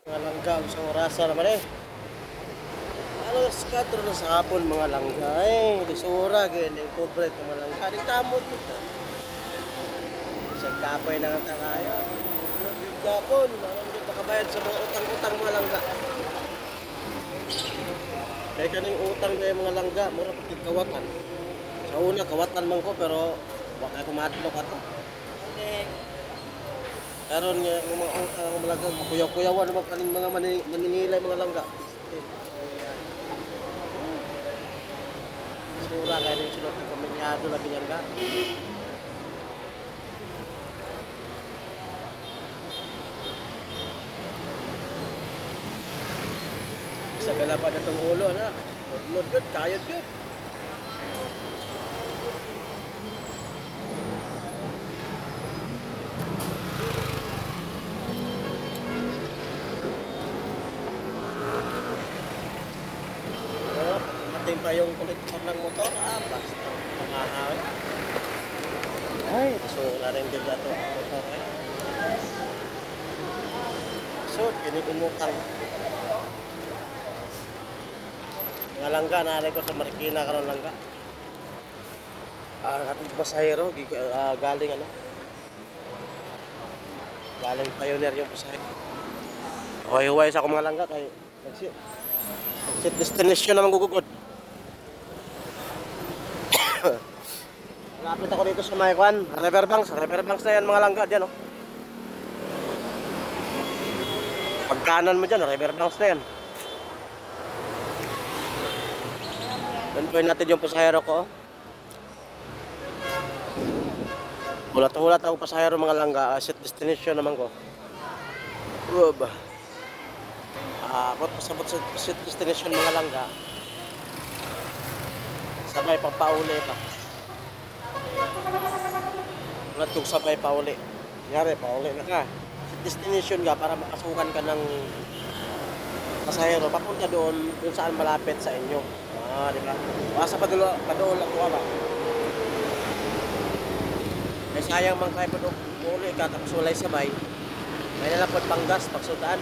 Mga langga, isang orasa naman eh. Alas 4 na sa hapon mga langga eh. Lisura, ganyan, pobre ito mga langga. Di kamot ito. Isang kapay na nga kaya. Yung Japon, marami din makabayad sa mga utang-utang mga langga. Kaya kaning utang kaya mga langga, mura pagkit kawatan. Sa una, kawatan man ko, pero wala ko madlok ato. Karon nga yung mga utang ng mga langga, kuyaw-kuyawan naman kaning mga maninilay mga langga. Sura kaya rin sulot ng kamenyado lagi niyan ka. Sa galapa na itong ulo na. Lord good, kayod good. Pero pagdating pa yung kolektor ng motor, basta pangahaw. Ay, so na rin din dato ang motor eh. So, umutang. Nga langga, naalay ko sa Marikina karon langga. Ating pasahero, galing ano? Galing Pioneer yung pasahero. Huway-huway sa akong mga langga kay exit destination naman gugugod. Malapit ako dito sa Maykwan, Riverbanks na yan mga langga dyan oh. Pagkanan mo dyan, Riverbanks na yan. Gantuin natin yung pasahero ko. Hulat-hulat ako pasahero mga langga. Set destination naman ko. Uba. Abot pasabot sa set destination mga langga. Sabay papauli pa. Hulat kong sabay pauli. Yari, pauli na ka. Set destination ka para makasukan ka ng pasahero. Papunta doon kung saan malapit sa inyo. Di ba? Asa pa doon ako ba? May sayang mang kayo pa doon uli ka tapos walay sabay. May nalapot pang gas pagsutaan.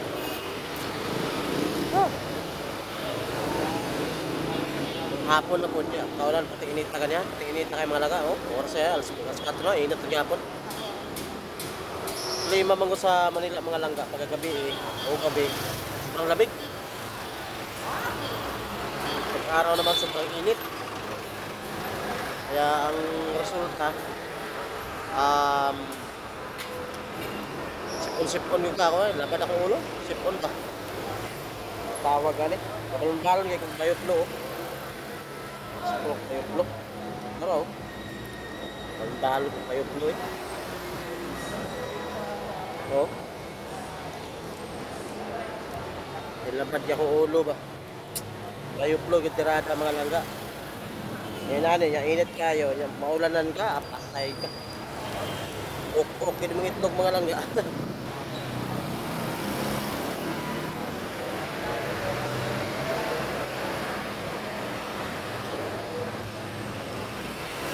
Hapon na po niya. Kaulan pati init na kanya. Pati init na kayo mga laga. Oras siya. Alas 4 na. Init na hapon. Lima man ko sa Manila mga langga. Pagkagabi o gabi. Sobrang labig. Araw naman sobrang init. Kaya ang resulta sipon yung kako eh. Labad ako ulo. Sipon pa. Tawag galit. Kabalon-balon kayo kung bayot-lo. Sipon, bayot-lo. Araw. Kabalon-balon kung bayot-lo eh. Oo. Labad niya kong ulo ba. Bayot-lo, gitirada mga langga. Yan nanin, yung init kayo. Yung maulanan ka, apatay ka. Okay, mga itlog mga langga.